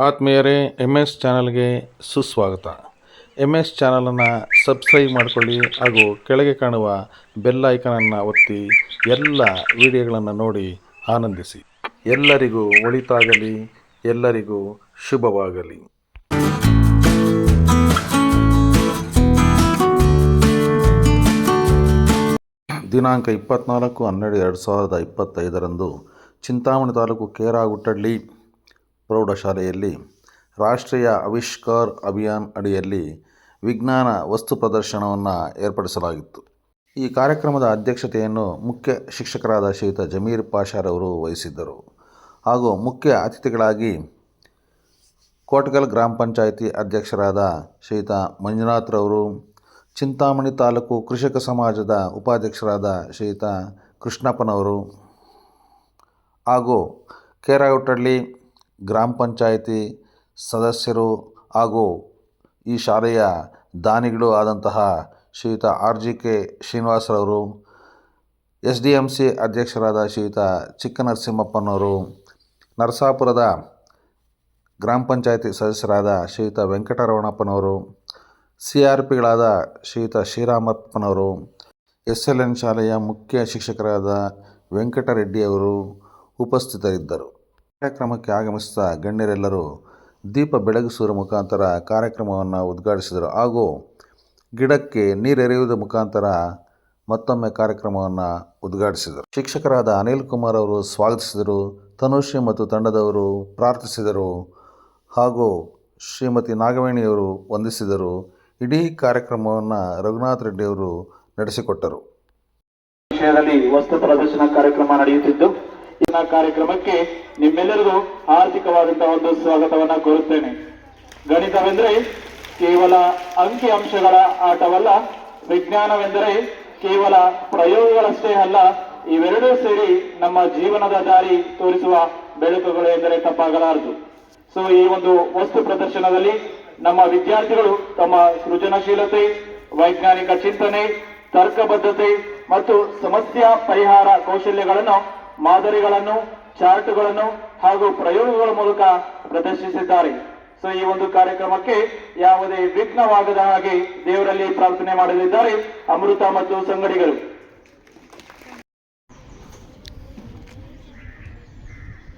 ಆತ್ಮೀಯರೇ, MS ಚಾನಲ್ಗೆ ಸುಸ್ವಾಗತ. MS ಚಾನಲನ್ನು ಸಬ್ಸ್ಕ್ರೈಬ್ ಮಾಡಿಕೊಳ್ಳಿ ಹಾಗೂ ಕೆಳಗೆ ಕಾಣುವ ಬೆಲ್ ಐಕನನ್ನು ಒತ್ತಿ ಎಲ್ಲ ವಿಡಿಯೋಗಳನ್ನು ನೋಡಿ ಆನಂದಿಸಿ. ಎಲ್ಲರಿಗೂ ಒಳಿತಾಗಲಿ, ಎಲ್ಲರಿಗೂ ಶುಭವಾಗಲಿ. ದಿನಾಂಕ 24/12/2025 ಚಿಂತಾಮಣಿ ತಾಲೂಕು ಕೇರಾಗುಟ್ಟಳ್ಳಿ ಪ್ರೌಢಶಾಲೆಯಲ್ಲಿ ರಾಷ್ಟ್ರೀಯ ಆವಿಷ್ಕಾರ್ ಅಭಿಯಾನ್ ಅಡಿಯಲ್ಲಿ ವಿಜ್ಞಾನ ವಸ್ತು ಪ್ರದರ್ಶನವನ್ನು ಏರ್ಪಡಿಸಲಾಗಿತ್ತು. ಈ ಕಾರ್ಯಕ್ರಮದ ಅಧ್ಯಕ್ಷತೆಯನ್ನು ಮುಖ್ಯ ಶಿಕ್ಷಕರಾದ ಶ್ರೀಯುತ ಜಮೀರ್ ಪಾಷಾರವರು ವಹಿಸಿದ್ದರು ಹಾಗೂ ಮುಖ್ಯ ಅತಿಥಿಗಳಾಗಿ ಕೋಟಗಲ್ ಗ್ರಾಮ ಪಂಚಾಯಿತಿ ಅಧ್ಯಕ್ಷರಾದ ಶ್ರೀಯುತ ಮಂಜುನಾಥ್ರವರು, ಚಿಂತಾಮಣಿ ತಾಲೂಕು ಕೃಷಿಕ ಸಮಾಜದ ಉಪಾಧ್ಯಕ್ಷರಾದ ಶ್ರೀಯುತ ಕೃಷ್ಣಪ್ಪನವರು ಹಾಗೂ ಕೇರಾಗುಟ್ಟಳ್ಳಿ ಗ್ರಾಮ ಪಂಚಾಯಿತಿ ಸದಸ್ಯರು ಹಾಗೂ ಈ ಶಾಲೆಯ ದಾನಿಗಳು ಆದಂತಹ ಶ್ರೀಯುತ RGK ಶ್ರೀನಿವಾಸರವರು, SDMC ಅಧ್ಯಕ್ಷರಾದ ಶ್ರೀಯುತ ಚಿಕ್ಕನರಸಿಂಹಪ್ಪನವರು, ನರಸಾಪುರದ ಗ್ರಾಮ ಪಂಚಾಯಿತಿ ಸದಸ್ಯರಾದ ಶ್ರೀಯುತ ವೆಂಕಟರಮಣಪ್ಪನವರು, CRPಗಳಾದ ಶ್ರೀಯುತ ಶ್ರೀರಾಮಪ್ಪನವರು, SLN ಶಾಲೆಯ ಮುಖ್ಯ ಶಿಕ್ಷಕರಾದ ವೆಂಕಟರೆಡ್ಡಿಯವರು ಉಪಸ್ಥಿತರಿದ್ದರು. ಕಾರ್ಯಕ್ರಮಕ್ಕೆ ಆಗಮಿಸಿದ ಗಣ್ಯರೆಲ್ಲರೂ ದೀಪ ಬೆಳಗಿಸುವ ಮುಖಾಂತರ ಕಾರ್ಯಕ್ರಮವನ್ನು ಉದ್ಘಾಟಿಸಿದರು ಹಾಗೂ ಗಿಡಕ್ಕೆ ನೀರೆರೆಯುವುದರ ಮುಖಾಂತರ ಮತ್ತೊಮ್ಮೆ ಕಾರ್ಯಕ್ರಮವನ್ನು ಉದ್ಘಾಟಿಸಿದರು. ಶಿಕ್ಷಕರಾದ ಅನಿಲ್ ಕುಮಾರ್ ಅವರು ಸ್ವಾಗತಿಸಿದರು. ತನುಶ್ರೀ ಮತ್ತು ತಂಡದವರು ಪ್ರಾರ್ಥಿಸಿದರು ಹಾಗೂ ಶ್ರೀಮತಿ ನಾಗವೇಣಿಯವರು ವಂದಿಸಿದರು. ಇಡೀ ಕಾರ್ಯಕ್ರಮವನ್ನು ರಘುನಾಥ್ ರೆಡ್ಡಿಯವರು ನಡೆಸಿಕೊಟ್ಟರು. ವಿಷಯದಲ್ಲಿ ವಸ್ತು ಪ್ರದರ್ಶನ ಕಾರ್ಯಕ್ರಮ ನಡೆಯುತ್ತಿದ್ದು, ಈ ಕಾರ್ಯಕ್ರಮಕ್ಕೆ ನಿಮ್ಮೆಲ್ಲರಿಗೂ ಆರ್ಥಿಕವಾದಂತಹ ಒಂದು ಸ್ವಾಗತವನ್ನ ಕೋರುತ್ತೇನೆ. ಗಣಿತವೆಂದರೆ ಕೇವಲ ಅಂಕಿ ಅಂಶಗಳ ಆಟವಲ್ಲ, ವಿಜ್ಞಾನವೆಂದರೆ ಕೇವಲ ಪ್ರಯೋಗಗಳಷ್ಟೇ ಅಲ್ಲ, ಇವೆರಡೂ ಸೇರಿ ನಮ್ಮ ಜೀವನದ ದಾರಿ ತೋರಿಸುವ ಬೆಳಕುಗಳು ಎಂದರೆ ತಪ್ಪಾಗಲಾರದು. ಸೊ ಈ ಒಂದು ವಸ್ತು ಪ್ರದರ್ಶನದಲ್ಲಿ ನಮ್ಮ ವಿದ್ಯಾರ್ಥಿಗಳು ತಮ್ಮ ಸೃಜನಶೀಲತೆ, ವೈಜ್ಞಾನಿಕ ಚಿಂತನೆ, ತರ್ಕಬದ್ಧತೆ ಮತ್ತು ಸಮಸ್ಯೆ ಪರಿಹಾರ ಕೌಶಲ್ಯಗಳನ್ನು, ಮಾದರಿಗಳನ್ನು, ಚಾರ್ಟ್ಗಳನ್ನು ಹಾಗೂ ಪ್ರಯೋಗಗಳ ಮೂಲಕ ಪ್ರದರ್ಶಿಸಿದ್ದಾರೆ. ಸೊ ಈ ಒಂದು ಕಾರ್ಯಕ್ರಮಕ್ಕೆ ಯಾವುದೇ ವಿಘ್ನವಾಗದ ಹಾಗೆ ದೇವರಲ್ಲಿ ಪ್ರಾರ್ಥನೆ ಮಾಡಲಿದ್ದಾರೆ ಅಮೃತ ಮತ್ತು ಸಂಗಡಿಗರು.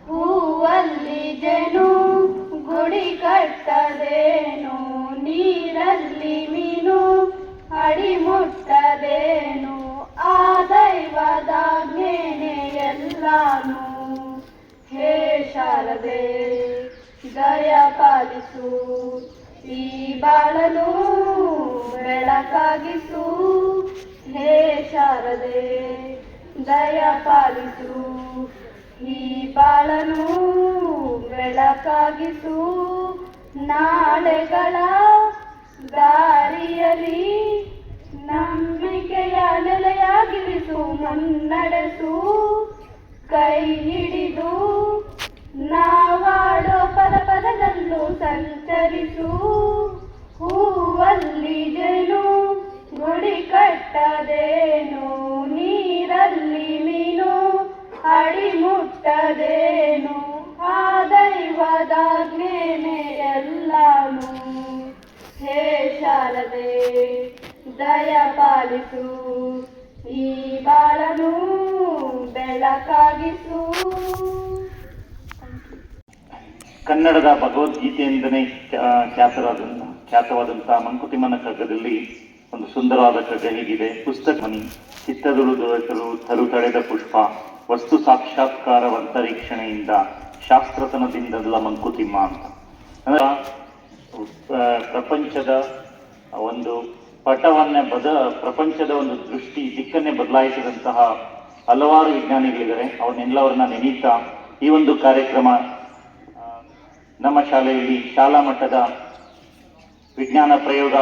ಹೂವಲ್ಲಿ ಜೇನು ಗುಡಿ ಕಟ್ಟದೇನು, ನೀರಲ್ಲಿ ಮೀನು ಅಡಿ ಮುಟ್ಟದೇನು, ಆ ದೈವದಾಜ್ಞೆನೇ ಎಲ್ಲಾನು. ಹೇ ಶಾರದೆ ದಯ ಪಾಲಿಸು, ಈ ಬಾಳನು ಬೆಳಕಾಗಿಸು. ಹೇ ಶಾರದೆ ದಯ ಪಾಲಿಸು, ಈ ಬಾಳನು ಬೆಳಕಾಗಿಸು. ನಾಳೆಗಳ ದಾರಿಯಲ್ಲಿ ನಂಬಿಕೆಯ ನೆಲೆಯಾಗಿರಿಸು, ಮುನ್ನಡೆಸು. ಕೈ ಹಿಡಿದು ನಾವಾಡೋ ಪದ ಪದದಲ್ಲೂ ಸಂಚರಿಸು. ಹೂವಲ್ಲಿ ಜೇನು ಗುಡಿ ಕಟ್ಟದೇನು, ನೀರಲ್ಲಿ ಮೀನು ಅಡಿ ಮುಟ್ಟದೇನು, ಆ ದೈವದಾಜ್ಞೆನೇ ಎಲ್ಲಾನು. ಹೇ ಶಾರದೆ ದಯ ಪಾಲಿಸು, ಈ ಬಾಳನು ಬೆಳಕಾಗಿಸು. ಕನ್ನಡದ ಭಗವದ್ಗೀತೆಯಿಂದಲೇ ಖ್ಯಾತವಾದಂತಹ ಮಂಕುತಿಮ್ಮನ ಕಗ್ಗದಲ್ಲಿ ಒಂದು ಸುಂದರವಾದ ಕಗ್ಗ ಹೀಗಿದೆ: ಪುಸ್ತಕ ಮನಿ ಚಿತ್ತದುಳು ದೊರೆತರು ತರು ತಳೆದ ಪುಷ್ಪ, ವಸ್ತು ಸಾಕ್ಷಾತ್ಕಾರವಂತರೀಕ್ಷಣೆಯಿಂದ ಶಾಸ್ತ್ರತನದಿಂದಲ್ಲ ಮಂಕುತಿಮ್ಮ ಅಂತ. ಅಂದ್ರೆ ಪ್ರಪಂಚದ ಒಂದು ಪಟವನ್ನೇ ಪ್ರಪಂಚದ ಒಂದು ದಿಕ್ಕನ್ನೇ ಬದಲಾಯಿಸಿದಂತಹ ಹಲವಾರು ವಿಜ್ಞಾನಿಗಳಿದ್ದಾರೆ. ಅವನ್ನೆಲ್ಲವರನ್ನ ನೆನೀತಾ ಈ ಒಂದು ಕಾರ್ಯಕ್ರಮ ನಮ್ಮ ಶಾಲೆಯಲ್ಲಿ ಶಾಲಾ ಮಟ್ಟದ ವಿಜ್ಞಾನ ಪ್ರಯೋಗ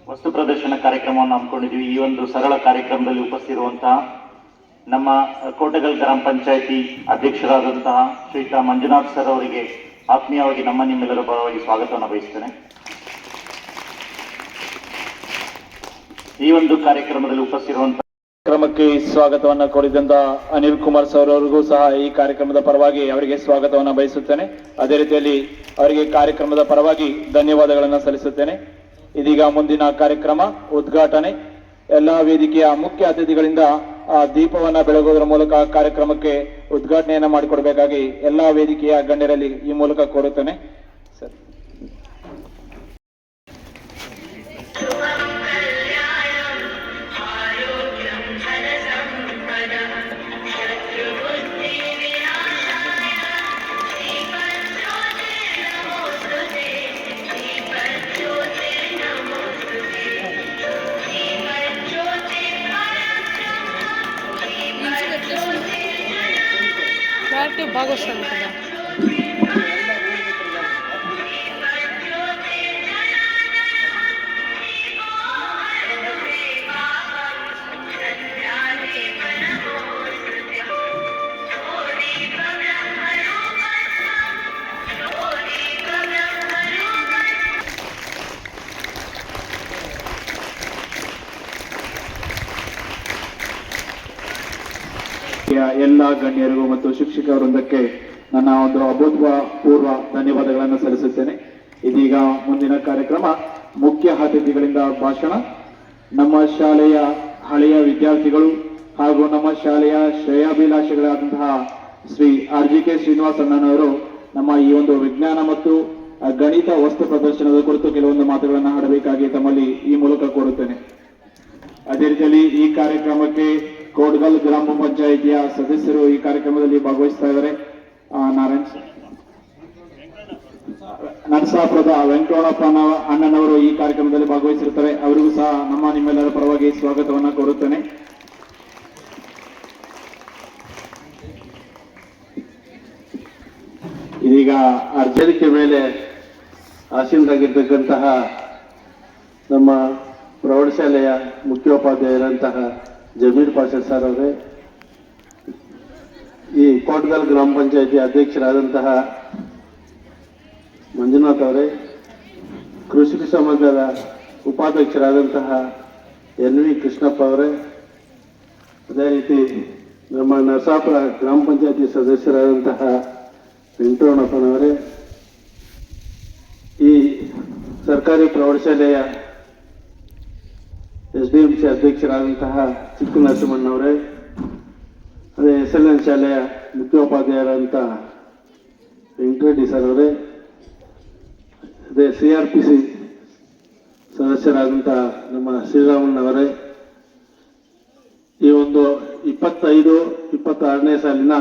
ವಸ್ತು ಪ್ರದರ್ಶನ ಕಾರ್ಯಕ್ರಮವನ್ನು ಹಮ್ಮಿಕೊಂಡಿದ್ವಿ. ಈ ಒಂದು ಸರಳ ಕಾರ್ಯಕ್ರಮದಲ್ಲಿ ಉಪಸ್ಥಿತಿರುವಂತಹ ನಮ್ಮ ಕೋಟಗಲ್ ಗ್ರಾಮ ಪಂಚಾಯಿತಿ ಅಧ್ಯಕ್ಷರಾದಂತಹ ಶ್ರೀಯುತ ಮಂಜುನಾಥ್ ಸರ್ ಅವರಿಗೆ ಆತ್ಮೀಯವಾಗಿ ನಿಮ್ಮೆಲ್ಲರ ಪರವಾಗಿ ಸ್ವಾಗತವನ್ನು ಬಯಸ್ತೇನೆ. ಈ ಒಂದು ಕಾರ್ಯಕ್ರಮದಲ್ಲಿ ಉಪಸ್ಥಿತಿರುವಂತಹ ಕಾರ್ಯಕ್ರಮಕ್ಕೆ ಸ್ವಾಗತವನ್ನು ಕೋರಿದಂತ ಅನಿಲ್ ಕುಮಾರ್ ಸರ್ ಅವರಿಗೂ ಸಹ ಈ ಕಾರ್ಯಕ್ರಮದ ಪರವಾಗಿ ಅವರಿಗೆ ಸ್ವಾಗತವನ್ನು ಬಯಸುತ್ತೇನೆ. ಅದೇ ರೀತಿಯಲ್ಲಿ ಅವರಿಗೆ ಕಾರ್ಯಕ್ರಮದ ಪರವಾಗಿ ಧನ್ಯವಾದಗಳನ್ನು ಸಲ್ಲಿಸುತ್ತೇನೆ. ಇದೀಗ ಮುಂದಿನ ಕಾರ್ಯಕ್ರಮ ಉದ್ಘಾಟನೆ. ಎಲ್ಲಾ ವೇದಿಕೆಯ ಮುಖ್ಯ ಅತಿಥಿಗಳಿಂದ ದೀಪವನ್ನ ಬೆಳಗುವುದರ ಮೂಲಕ ಕಾರ್ಯಕ್ರಮಕ್ಕೆ ಉದ್ಘಾಟನೆಯನ್ನ ಮಾಡಿಕೊಡಬೇಕಾಗಿ ಎಲ್ಲಾ ವೇದಿಕೆಯ ಗಣ್ಯರಲ್ಲಿ ಈ ಮೂಲಕ ಕೋರುತ್ತೇನೆ. ಸರ್ ಭಾಗವಹಿಸ್ತಾರೆ ಎಲ್ಲ ಗಣ್ಯರಿಗೂ ಮತ್ತು ಶಿಕ್ಷಕ ವೃಂದಕ್ಕೆ ನನ್ನ ಒಂದು ಅಭೂತಪೂರ್ವ ಧನ್ಯವಾದಗಳನ್ನು ಸಲ್ಲಿಸುತ್ತೇನೆ. ಇದೀಗ ಮುಂದಿನ ಕಾರ್ಯಕ್ರಮ ಮುಖ್ಯ ಅತಿಥಿಗಳಿಂದ ಭಾಷಣ. ನಮ್ಮ ಶಾಲೆಯ ಹಳೆಯ ವಿದ್ಯಾರ್ಥಿಗಳು ಹಾಗೂ ನಮ್ಮ ಶಾಲೆಯ ಶ್ರೇಯಾಭಿಲಾಷಿಗಳಾದಂತಹ ಶ್ರೀ RGK ಶ್ರೀನಿವಾಸ್ ಅಣ್ಣನವರು ನಮ್ಮ ಈ ಒಂದು ವಿಜ್ಞಾನ ಮತ್ತು ಗಣಿತ ವಸ್ತು ಪ್ರದರ್ಶನದ ಕುರಿತು ಕೆಲವೊಂದು ಮಾತುಗಳನ್ನು ಆಡಬೇಕಾಗಿ ತಮ್ಮಲ್ಲಿ ಈ ಮೂಲಕ ಕೋರುತ್ತೇನೆ. ಅದೇ ರೀತಿಯಲ್ಲಿ ಈ ಕಾರ್ಯಕ್ರಮಕ್ಕೆ ಕೋಟ್ಗಲ್ ಗ್ರಾಮ ಪಂಚಾಯಿತಿಯ ಸದಸ್ಯರು ಈ ಕಾರ್ಯಕ್ರಮದಲ್ಲಿ ಭಾಗವಹಿಸ್ತಾ ಇದ್ದಾರೆ. ನರಸಾಪುರದ ವೆಂಕಟರಮಣಪ್ಪ ಅಣ್ಣನವರು ಈ ಕಾರ್ಯಕ್ರಮದಲ್ಲಿ ಭಾಗವಹಿಸಿರುತ್ತಾರೆ. ಅವರಿಗೂ ಸಹ ನಿಮ್ಮೆಲ್ಲರ ಪರವಾಗಿ ಸ್ವಾಗತವನ್ನ ಕೋರುತ್ತೇನೆ. ಇದೀಗ ಅರ್ಜನಿಕೆ ಮೇಲೆ ಆಸೀನರಾಗಿರ್ತಕ್ಕಂತಹ ನಮ್ಮ ಪ್ರೌಢಶಾಲೆಯ ಮುಖ್ಯೋಪಾಧ್ಯಾಯರಂತಹ ಜಮೀರ್ ಪಾಷಾ ಸರ್ ಅವರೇ, ಈ ಕೋಟ್ಗಲ್ ಗ್ರಾಮ ಪಂಚಾಯಿತಿ ಅಧ್ಯಕ್ಷರಾದಂತಹ ಮಂಜುನಾಥ್ ಅವರೇ, ಕೃಷಿ ಸಮಾಜದ ಉಪಾಧ್ಯಕ್ಷರಾದಂತಹ NV ಕೃಷ್ಣಪ್ಪ ಅವರೇ, ಅದೇ ರೀತಿ ನಮ್ಮ ನರಸಾಪುರ ಗ್ರಾಮ ಪಂಚಾಯಿತಿ ಸದಸ್ಯರಾದಂತಹ ವೆಂಕಟರಮಣಪ್ಪನವರೇ, ಈ ಸರ್ಕಾರಿ ಪ್ರೌಢಶಾಲೆಯ SDMC ಅಧ್ಯಕ್ಷರಾದಂತಹ ಚಿಕ್ಕ ನರಸಿಂಹಣ್ಣವರೇ, ಅದೇ SLN ಶಾಲೆಯ ಮುಖ್ಯೋಪಾಧ್ಯಾಯರಾದಂಥ ವೆಂಕಟರೆಡ್ಡಿ ಸರ್ ಅವರೇ, ಅದೇ CRPC ಸದಸ್ಯರಾದಂಥ ನಮ್ಮ ಶ್ರೀರಾಮಣ್ಣವರೇ, ಈ ಒಂದು 25-26ನೇ ಸಾಲಿನ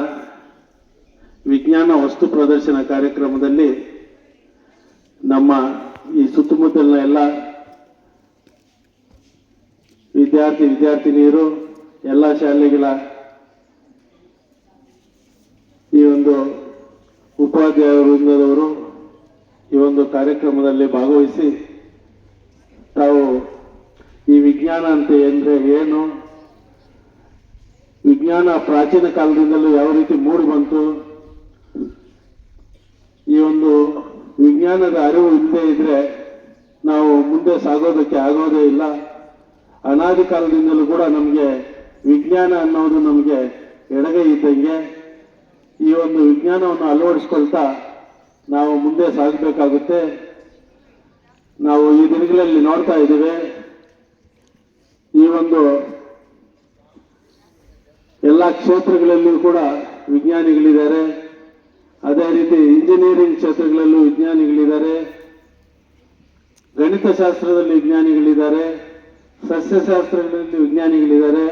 ವಿಜ್ಞಾನ ವಸ್ತು ಪ್ರದರ್ಶನ ಕಾರ್ಯಕ್ರಮದಲ್ಲಿ ನಮ್ಮ ಈ ಸುತ್ತಮುತ್ತಲಿನ ಎಲ್ಲ ವಿದ್ಯಾರ್ಥಿನಿಯರು, ಎಲ್ಲ ಶಾಲೆಗಳ ಈ ಒಂದು ಉಪಾಧ್ಯಾಯ ವೃಂದದವರು ಈ ಒಂದು ಕಾರ್ಯಕ್ರಮದಲ್ಲಿ ಭಾಗವಹಿಸಿ ತಾವು ಈ ವಿಜ್ಞಾನ ಅಂತ ಅಂದ್ರೆ ಏನು, ವಿಜ್ಞಾನ ಪ್ರಾಚೀನ ಕಾಲದಿಂದಲೂ ಯಾವ ರೀತಿ ಮೂಡಿ ಬಂತು, ಈ ಒಂದು ವಿಜ್ಞಾನದ ಅರಿವು ಇಲ್ಲದೆ ಇದ್ರೆ ನಾವು ಮುಂದೆ ಸಾಗೋದಕ್ಕೆ ಆಗೋದೇ ಇಲ್ಲ. ಅನಾದಿ ಕಾಲದಿಂದಲೂ ಕೂಡ ನಮಗೆ ವಿಜ್ಞಾನ ಅನ್ನೋದು ನಮಗೆ ಎಡಗೈ ಇದ್ದಂಗೆ. ಈ ಒಂದು ವಿಜ್ಞಾನವನ್ನು ಅಳವಡಿಸ್ಕೊಳ್ತಾ ನಾವು ಮುಂದೆ ಸಾಗಬೇಕಾಗುತ್ತೆ. ನಾವು ಈ ದಿನಗಳಲ್ಲಿ ನೋಡ್ತಾ ಇದ್ದೇವೆ, ಈ ಒಂದು ಎಲ್ಲ ಕ್ಷೇತ್ರಗಳಲ್ಲೂ ಕೂಡ ವಿಜ್ಞಾನಿಗಳಿದ್ದಾರೆ. ಅದೇ ರೀತಿ ಇಂಜಿನಿಯರಿಂಗ್ ಕ್ಷೇತ್ರಗಳಲ್ಲೂ ವಿಜ್ಞಾನಿಗಳಿದ್ದಾರೆ, ಗಣಿತಶಾಸ್ತ್ರದಲ್ಲಿ ವಿಜ್ಞಾನಿಗಳಿದ್ದಾರೆ, ಸಸ್ಯಶಾಸ್ತ್ರಗಳಲ್ಲಿ ವಿಜ್ಞಾನಿಗಳಿದ್ದಾರೆ.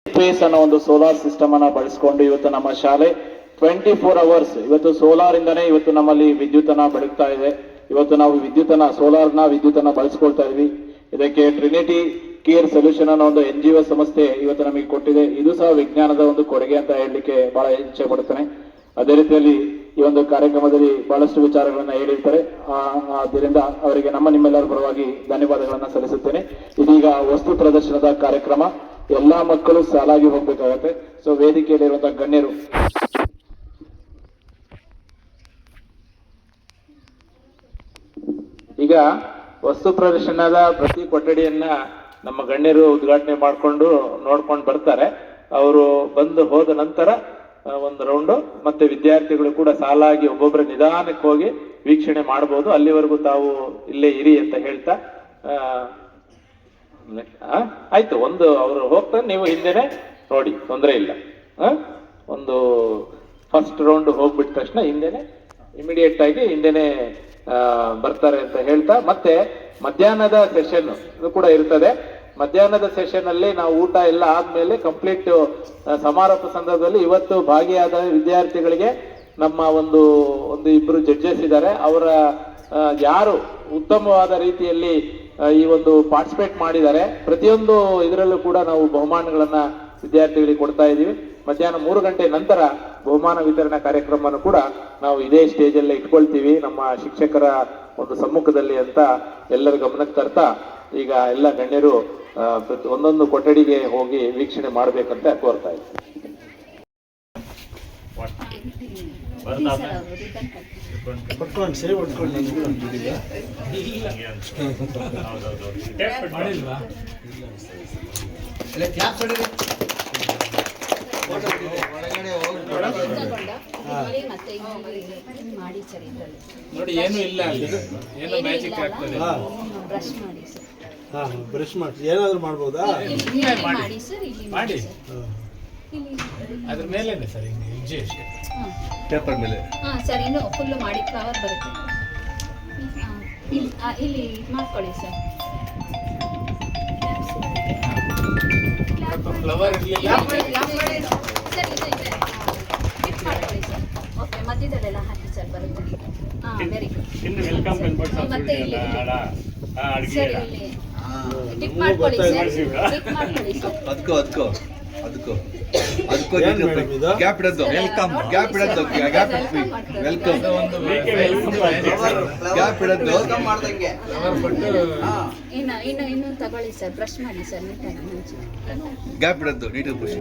ಸ್ಪೇಸ್ ಅನ್ನೋ ಒಂದು ಸೋಲಾರ್ ಸಿಸ್ಟಮ್ ಅನ್ನ ಬಳಸಿಕೊಂಡು ಇವತ್ತು ನಮ್ಮ ಶಾಲೆ 24 ಅವರ್ಸ್ ಇವತ್ತು ಸೋಲಾರ್ ಇಂದಾನೇ ಇವತ್ತು ನಮ್ಮಲ್ಲಿ ವಿದ್ಯುತ್ತನ್ನ ಬೆಳಗ್ತಾ ಇದೆ. ಇವತ್ತು ನಾವು ಸೋಲಾರ್ನ ವಿದ್ಯುತ್ತನ್ನ ಬಳಸ್ಕೊಳ್ತಾ ಇದ್ವಿ. ಇದಕ್ಕೆ ಟ್ರಿನಿಟಿ ಕೇರ್ ಸೊಲ್ಯೂಷನ್ ಅನ್ನೋ ಒಂದು NGO ಸಂಸ್ಥೆ ಇವತ್ತು ನಮಗೆ ಕೊಟ್ಟಿದೆ. ಇದು ಸಹ ವಿಜ್ಞಾನದ ಒಂದು ಕೊಡುಗೆ ಅಂತ ಹೇಳಲಿಕ್ಕೆ ಬಹಳ ಇಚ್ಛೆ ಪಡುತ್ತೇನೆ. ಅದೇ ರೀತಿಯಲ್ಲಿ ಈ ಒಂದು ಕಾರ್ಯಕ್ರಮದಲ್ಲಿ ಬಹಳಷ್ಟು ವಿಚಾರಗಳನ್ನ ಹೇಳಿರ್ತಾರೆ. ಆದ್ದರಿಂದ ಅವರಿಗೆ ನಿಮ್ಮೆಲ್ಲರ ಪರವಾಗಿ ಧನ್ಯವಾದಗಳನ್ನ ಸಲ್ಲಿಸುತ್ತೇನೆ. ಇದೀಗ ವಸ್ತು ಪ್ರದರ್ಶನದ ಕಾರ್ಯಕ್ರಮ. ಎಲ್ಲಾ ಮಕ್ಕಳು ಸಾಲಾಗಿ ಹೋಗ್ಬೇಕಾಗತ್ತೆ. ಸೊ ವೇದಿಕೆಯಲ್ಲಿರುವಂತಹ ಗಣ್ಯರು ಈಗ ವಸ್ತು ಪ್ರದರ್ಶನದ ಪ್ರತಿ ಕೊಠಡಿಯನ್ನ ನಮ್ಮ ಗಣ್ಯರು ಉದ್ಘಾಟನೆ ಮಾಡಿಕೊಂಡು ನೋಡ್ಕೊಂಡು ಬರ್ತಾರೆ. ಅವರು ಬಂದು ಹೋದ ನಂತರ ಒಂದು ರೌಂಡು ಮತ್ತೆ ವಿದ್ಯಾರ್ಥಿಗಳು ಕೂಡ ಸಾಲಾಗಿ ಒಬ್ಬೊಬ್ಬರ ನಿಧಾನಕ್ಕೆ ಹೋಗಿ ವೀಕ್ಷಣೆ ಮಾಡಬಹುದು. ಅಲ್ಲಿವರೆಗೂ ತಾವು ಇಲ್ಲೇ ಇರಿ ಅಂತ ಹೇಳ್ತಾ ಆಯ್ತು. ಒಂದು ಅವರು ಹೋಗ್ತಾರೆ, ನೀವು ಹಿಂದೆನೆ ನೋಡಿ, ತೊಂದರೆ ಇಲ್ಲ. ಒಂದು ಫಸ್ಟ್ ರೌಂಡ್ ಹೋಗ್ಬಿಟ್ಟ ತಕ್ಷಣ ಹಿಂದೆನೆ ಇಮಿಡಿಯೇಟ್ ಆಗಿ ಹಿಂದೆನೆ ಬರ್ತಾರೆ ಅಂತ ಹೇಳ್ತಾ, ಮತ್ತೆ ಮಧ್ಯಾಹ್ನದ ಸೆಷನ್ ಇದು ಕೂಡ ಇರ್ತದೆ. ಮಧ್ಯಾಹ್ನದ ಸೆಷನ್ ಅಲ್ಲಿ ನಾವು ಊಟ ಎಲ್ಲ ಆದ್ಮೇಲೆ ಕಂಪ್ಲೀಟ್ ಸಮಾರೋಪ ಸಂದರ್ಭದಲ್ಲಿ ಇವತ್ತು ಭಾಗಿಯಾದ ವಿದ್ಯಾರ್ಥಿಗಳಿಗೆ ನಮ್ಮ ಒಂದು ಇಬ್ರು ಜಡ್ಜಸ್ ಇದ್ದಾರೆ. ಅವರ ಯಾರು ಉತ್ತಮವಾದ ರೀತಿಯಲ್ಲಿ ಈ ಒಂದು ಪಾರ್ಟಿಸಿಪೇಟ್ ಮಾಡಿದ್ದಾರೆ, ಪ್ರತಿಯೊಂದು ಇದರಲ್ಲೂ ಕೂಡ ನಾವು ಬಹುಮಾನಗಳನ್ನ ವಿದ್ಯಾರ್ಥಿಗಳಿಗೆ ಕೊಡ್ತಾ ಇದ್ದೀವಿ. ಮಧ್ಯಾಹ್ನ 3 ಗಂಟೆ ನಂತರ ಬಹುಮಾನ ವಿತರಣಾ ಕಾರ್ಯಕ್ರಮವನ್ನು ಕೂಡ ನಾವು ಇದೇ ಸ್ಟೇಜ್ ಅಲ್ಲೇ ಇಟ್ಕೊಳ್ತೀವಿ, ನಮ್ಮ ಶಿಕ್ಷಕರ ಒಂದು ಸಮ್ಮುಖದಲ್ಲಿ ಅಂತ ಎಲ್ಲರ ಗಮನಕ್ಕೆ ತರ್ತಾ, ಈಗ ಎಲ್ಲ ಗಣ್ಯರು ಒಂದೊಂದು ಕೊಠಡಿಗೆ ಹೋಗಿ ವೀಕ್ಷಣೆ ಮಾಡ್ಬೇಕಂತ ಕೋರ್ತಾ ಇದ್ದೀನಿ. ನೋಡಿ, ಏನು ಇಲ್ಲ, ಏನು ಮ್ಯಾಜಿಕ್ ಆಗ್ತದೆ. ಬ್ರಷ್ ಮಾಡಿ ಸರ್. ಬ್ರಷ್ ಮಾಡಿ ಏನಾದರೂ ಮಾಡ್ಬೋದಾ? ಮಾಡಿ ಅದ್ರ ಮೇಲೇನೆ ಸರ್, ಹಿಂಗೆ ಅಷ್ಟೇ ಪೇಪರ್ ಮೇಲೆ. ಸರ್, ಇನ್ನು ಫುಲ್ಲು ಮಾಡಿ ಕವರ್ ಬರುತ್ತೆ. ಇಲ್ಲಿ ಮಾಡ್ಕೊಳ್ಳಿ ಸರ್. ಫ್ಲವರ್ ಇರಲಿಲ್ಲ ಸರ್, ಇದೆ ಫಿಟ್ ಮಾಡ್ಕೊಳ್ಳಿ ಸರ್. ಓಕೆ, ಮಧ್ಯದಲ್ಲೆಲ್ಲ ಹಾಕಿ ಸರ್, ಬರುತ್ತೆ. Very good. ಮತ್ತೆ ಇಲ್ಲಿ ಸರ್, ಇಲ್ಲಿ ಟಿಪ್ ಮಾಡ್ಕೊಳ್ಳಿ ಸರ್. ಟಿಪ್ ಮಾಡ್ಕೊಳ್ಳಿ ಸರ್. ಅದಕ್ಕೋ ಗ್ಯಾಪ್ ಇಡೋದು. ವೆಲ್ಕಮ್ ಗ್ಯಾಪ್ ಇಡೋದು. ವೆಲ್ಕಮ್ ಗ್ಯಾಪ್ ಇಡೋದು. ಇನ್ನು ತಗೊಳ್ಳಿ ಸರ್, ಬ್ರಷ್ ಮಾಡಿ ಸರ್ ನೀಟಾಗಿ. ಗ್ಯಾಪ್ ಇಡೋದು ನೀಟಾಗಿ ಬ್ರಷ್.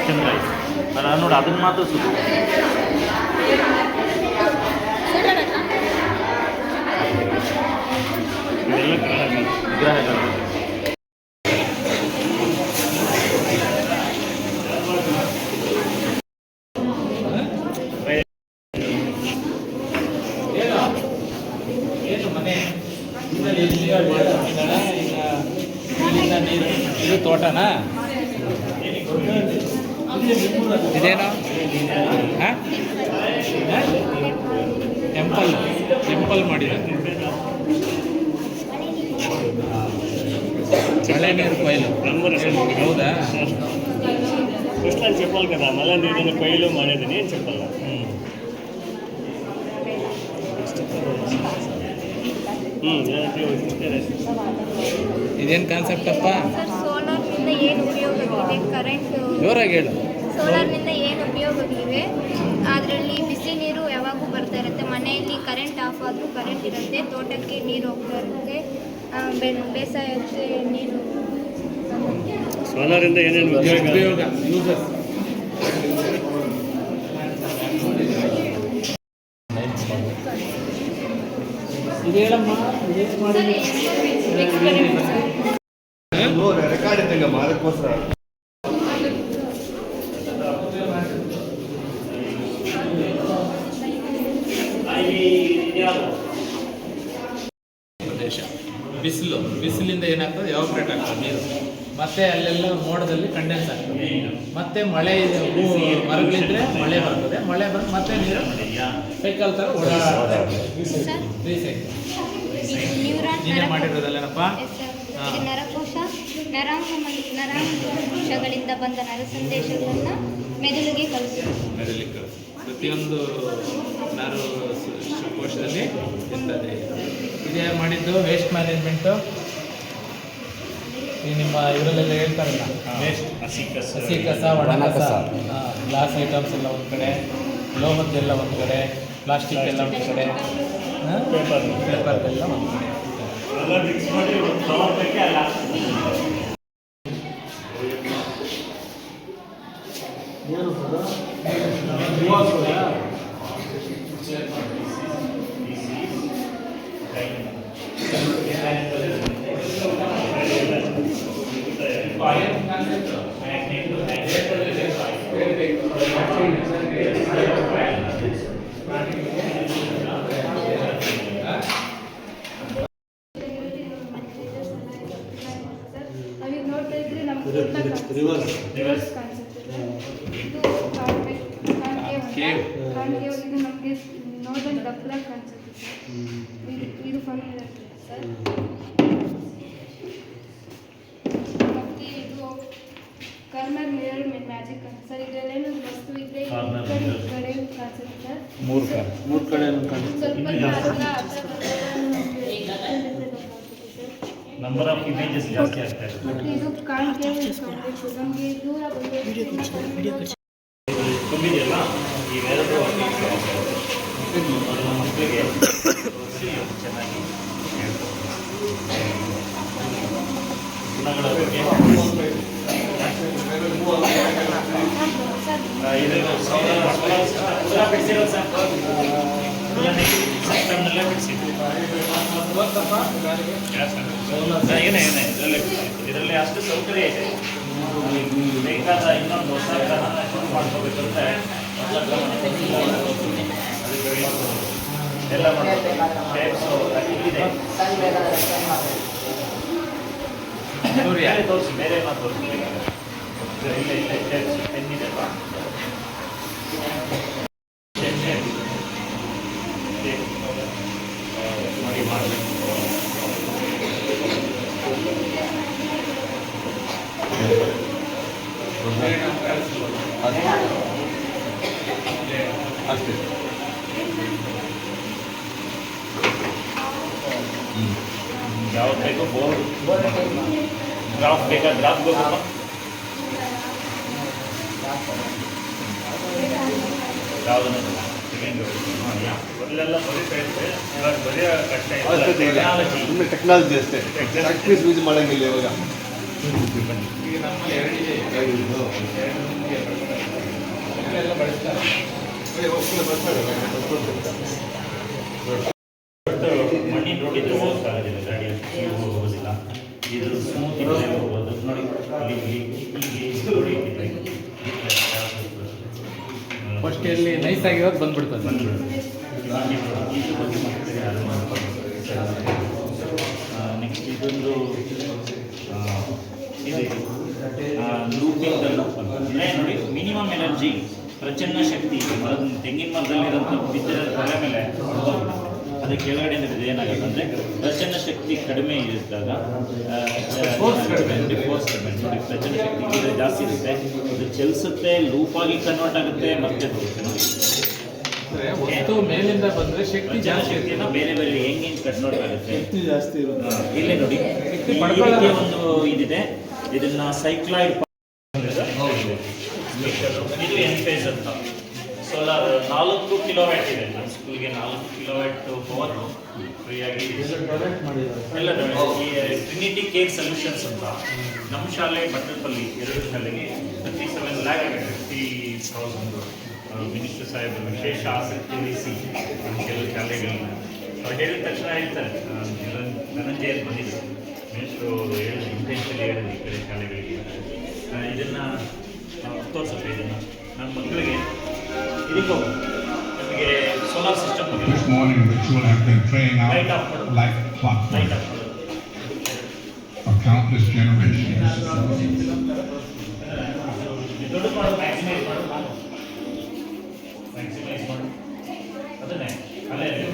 ಚಂದ್ರ ಐತೆ ಅದು ನೋಡಿ ಅದನ್ನ ಮಾತ್ರ ಸುತ್ತ ಇದೆಲ್ಲ ವಿಗ್ರಹಗಳು. ಏನು ಮನೆ ಇಲ್ಲಿಂದ ನೀರು ಇದು ತೋಟನಾ ಇದೇನೋ ಹಾಂ ಟೆಂಪಲ್ ಮಾಡಿದ್ದಾರೆ ಮಳೆ ನೀರು ಕೊಯ್ಲು ಹೌದಾ ಕೃಷ್ಣ ಚಪ್ಪಲ್ కదా ಮಳೆ ನೀರಿನ ಕೊಯ್ಲು ಮಾಡಿದ್ದೀನಿ ಏನು ಚಪ್ಪಲ್ಲ. ಇದೇನು ಕಾನ್ಸೆಪ್ಟ್ ಅಪ್ಪ ಸರ್ ಸೋಲಾರ್ನಿಂದ ಏನು ಉಪಯೋಗಗಳಿವೆ ಕರೆಂಟ್ ಜೋರಾಗಿ ಹೇಳು ಸೋಲಾರ್ನಿಂದ ಏನು ಉಪಯೋಗಗಳಿವೆ ಅದರಲ್ಲಿ ಬಿಸಿ ನೀರು ಯಾವಾಗೂ ಬರ್ತಾ ಇರುತ್ತೆ ಮನೆಯಲ್ಲಿ ಕರೆಂಟ್ ಆಫ್ ಆದರೂ ಕರೆಂಟ್ ಇರುತ್ತೆ ತೋಟಕ್ಕೆ ನೀರು ಹೋಗ್ತಾ ಇರುತ್ತೆ ಬೇಸಾಯಕ್ಕೆ ನೀರು ಸೋಲಾರಿಂದ ಏನೇನು ಉಪಯೋಗ ಯೂಸಸ್ ಇದು ಹೇಳಮ್ಮ ಇದೇನು ಮಾಡಿ ರೆಕಾರ್ಡ್ ಇದ್ದಂಗೆ ಅದಕ್ಕೋಸ್ಕರ ಪ್ರದೇಶ ಬಿಸಿಲಿಂದ ಏನಾಗ್ತದೆ ಎವಾಪರೇಟ್ ಆಗ್ತದೆ ನೀರು ಮತ್ತೆ ಅಲ್ಲೆಲ್ಲ ಮೋಡದಲ್ಲಿ ಕಂಡೆನ್ಸ್ ಆಗ್ತದೆ ಮತ್ತೆ ಮಳೆ ಮರಗಳಿದ್ರೆ ಮಳೆ ಬರ್ತದೆ ಮಳೆ ಬಂದು ಮತ್ತೆ ನೀರು ಸೈಕಲ್ ಥರ ಓಡಾಡ್ತಾ ನೀನೇ ಮಾಡಿರೋದಲ್ಲೇನಪ್ಪ ಇದು ನರಕೋಶ ನರಾಂಶಗಳಿಂದ ಬಂದ ನರ ಸಂದೇಶಗಳನ್ನು ಮೆದುಳಿಗೆ ಕಳಿಸುತ್ತೆ ಮೆದುಳಿಗೆ ಪ್ರತಿಯೊಂದು ನರು ಕೋಶದಲ್ಲಿ ಇರ್ತದೆ. ಇದೇ ಮಾಡಿದ್ದು ವೇಸ್ಟ್ ಮ್ಯಾನೇಜ್ಮೆಂಟು ಈ ನಿಮ್ಮ ಇವರಲ್ಲೆಲ್ಲ ಹೇಳ್ತಾರಲ್ಲ ವೇಸ್ಟ್ ಹಸಿ ಕಸ ಒಣ ಕಸ ಗ್ಲಾಸ್ ಐಟಮ್ಸ್ ಎಲ್ಲ ಒಂದು ಕಡೆ ಲೋಹದ್ದೆಲ್ಲ ಒಂದು ಕಡೆ ಪ್ಲಾಸ್ಟಿಕ್ ಎಲ್ಲ ಒಂದು ಕಡೆ ಪೇಪರ್ದೆಲ್ಲ ಒಂದು ಕಡೆ ನಾವೀಗ ನೋಡ್ತಾ ಇದ್ರೆ ನಮ್ಗೆ ರಿವರ್ಸ್ ಕಾಣಿಸುತ್ತೆ ಇದು ಕಾಣ್ಕೇವ್ ಇದು ನಮಗೆ ನೋಡಲ್ ಡಬ್ಲಾಗಿ ಕಾಣಿಸುತ್ತೆ ಸರ್ ಇದು ಫನ್ ಇರುತ್ತೆ ಸರ್ ಮತ್ತು ಇದು ಕಾರ್ನರ್ ಮಿರರ್ ಮ್ಯಾಜಿಕ್ ಅಂತ ಸರ್ ಇದರಲ್ಲೇನು ವಸ್ತು ಇದ್ರೆ ಈ ಕಡೆ ಕಾಣಿಸುತ್ತೆ ಸರ್ ಮೂರು ಕಡೆ ಸ್ವಲ್ಪ ನಂಬರ್ ಆಫ್ ಇಮೇಜಸ್ ಜಾಸ್ತಿ ಆಗ್ತಾ ಇದೆ. ಮತ್ತು ಇದು ಕಾಣ್ಕೇವ್ ಕಾಣಬೇಕು ನಮಗೆ ದೂರ ತುಂಬಿದೆಯಲ್ಲ ಇವೆರಡು ನಮ್ಮ ಮಕ್ಕಳಿಗೆ ಚೆನ್ನಾಗಿ ಗುಣಗಳ ಬಗ್ಗೆ ಇದನ್ನು ಸೋಲಾರ್ ಬಿಡಿಸಿರೋ ಸರ್ ಸಿಸ್ಟಮ್ನಲ್ಲೇ ಬಿಡಿಸಿದ್ವಿ ಏನೇ ಇದರಲ್ಲಿ ಅಷ್ಟು ಸೌಕರ್ಯ ಇದೆ. ಬೇಕಾದ ಇನ್ನೊಂದು ಹೊಸ ವಿಧಾನ ಶುರು ಮಾಡ್ಕೋಬೇಕಂದ್ರೆ ಎಲ್ಲ ಟೈಪ್ಸು ಇದೆ ತೋರಿಸಿ ಬೇರೆ ಏನೋ ತೋರಿಸ್ಬೇಕಾದ್ರೆ ಇಲ್ಲ ಟೈಪ್ಸ್ ಪೆನ್ನಿದೆ ನೋಡಿ ಮಾಡಬೇಕು. ಅಷ್ಟೇ ಯಾವ್ದು ಬೇಕೋ ಬೋರ್ಡ್ ಗ್ರಾಫ್ ಬೇಕಾ ಗ್ರಾಫ್ ಬೇಕಪ್ಪ ಯಾವುದನ್ನು ಮೊದಲೆಲ್ಲ ಬರೀತಾ ಇದ್ದೆ ಇವಾಗ ಬರೆಯೋ ಕಷ್ಟ ಸುಮ್ಮನೆ ಟೆಕ್ನಾಲಜಿ ಅಷ್ಟೇ ಪ್ರಾಕ್ಟೀಸ್ ಯೂಸ್ ಮಾಡೋಂಗಿಲ್ಲ ಇವಾಗ ಈಗ ನಮ್ಮಲ್ಲಿ ಎರಡಿದೆ ಎಲ್ಲ ಬಳಸ್ತಾರೆ. ಮಣ್ಣಿನ ರೋಡ್ ಇದ್ರೆ ಹೋಗೋಕ್ಕಾಗೋದಿಲ್ಲ, ಗಾಡಿ ಹೋಗೋದಿಲ್ಲ. ಇದು ಸ್ಮೂತ್ ಇದ್ರೆ ಹೋಗ್ಬೋದು ನೋಡಿ. ಫಸ್ಟ್ ಎಲ್ಲಿ ನೈಸ್ ಆಗಿರೋದು ಬಂದ್ಬಿಡ್ತದೆ. ನೆಕ್ಸ್ಟ್ ಇದೊಂದು ಇದೆ ಲೂಪಿಂಗ್ ಅಂದರೆ ನೋಡಿ, ಮಿನಿಮಮ್ ಎನರ್ಜಿ, ಪ್ರಚನ್ನ ಶಕ್ತಿ ಮರದ ತೆಂಗಿನ ಮರದಲ್ಲಿರೋಂಥ ಬಿದ್ದಿರೋ ತಲೆ ಮೇಲೆ ಅದಕ್ಕೆ ಕೆಳಗಡೆ ಏನಾಗುತ್ತೆ ಅಂದರೆ ಪ್ರಚನ್ನ ಶಕ್ತಿ ಕಡಿಮೆ ಇದ್ದಾಗ ಫೋರ್ಸ್ ಕಡಿಮೆ ನೋಡಿ, ಪ್ರಚನ್ನ ಶಕ್ತಿ ಜಾಸ್ತಿ ಇರುತ್ತೆ, ಅದು ಚಲಿಸುತ್ತೆ, ಲೂಪಾಗಿ ಕನ್ವರ್ಟ್ ಆಗುತ್ತೆ, ಮತ್ತೆ ಬರುತ್ತೆ ನೋಡಿ. ವಸ್ತು ಮೇಲಿಂದ ಬಂದರೆ ಶಕ್ತಿ ಜಾಸ್ತಿ, ಶಕ್ತಿಯನ್ನು ಬೇರೆ ಬೇರೆ ಹೆಂಗೆ ಕನ್ವರ್ಟ್ ಆಗುತ್ತೆ ಜಾಸ್ತಿ ಇರುತ್ತೆ. ಇಲ್ಲೇ ನೋಡಿ, ಈ ರೀತಿಯ ಒಂದು ಇದಿದೆ. ಇದನ್ನ ಸೈಕ್ಲಾಯ್ಡ್ ಇದು ಎನ್ಫೇಸ್ ಅಂತ ಸೋಲಾರ್ 4 ಕಿಲೋವ್ಯಾಟ್ ಇದೆ. ನಮ್ಮ ಸ್ಕೂಲ್ಗೆ 4 ಕಿಲೋವ್ಯಾಟ್ ಪವರ್ ಫ್ರೀಯಾಗಿ ಎಲ್ಲ ಈ ಟ್ರಿನಿಟಿ ಕೇರ್ ಸೊಲ್ಯೂಷನ್ಸ್ ಅಂತ ನಮ್ಮ ಶಾಲೆ ಬಟ್ಟಲ್ಪಲ್ಲಿ 2 ಶಾಲೆಗೆ 37 ಲ್ಯಾಕ್ ಆಗಿದೆ. 50,000 ಮಿನಿಸ್ಟರ್ ಸಾಹೇಬರು ವಿಶೇಷ ಆಸಕ್ತಿ ವಹಿಸಿ ಕೆಲವು ಶಾಲೆಗಳನ್ನ ಅವ್ರು ಹೇಳಿದ ತಕ್ಷಣ ಹೇಳ್ತಾರೆ. ಧನಂಜಯ ಬಂದಿದ್ದರು, ಮಿನಿಸ್ಟ್ರು ಹೇಳಿದ್ರು, ಇಂಟೆನ್ಷಲಿ ಹೇಳಿದ್ರು ಈ ಕಡೆ ಶಾಲೆಗಳಿಗೆ ಇದನ್ನು ತೋರಿಸುತ್ತೆ. ಇದನ್ನು ನನ್ನ ಮಕ್ಕಳಿಗೆ ಇದಕ್ಕೂ ನಮಗೆ solar system This morning the children have been praying out Light up. like clockwork light up for countless generations. ದೊಡ್ಡ ಮಾಡು, ಮ್ಯಾಕ್ಸಿಮೈಸ್ ಮಾಡು, ಮ್ಯಾಕ್ಸಿಮೈಸ್ ಮಾಡು, ಅದನ್ನೇ ಅಲ್ಲೇ ಇಲ್ಲಿ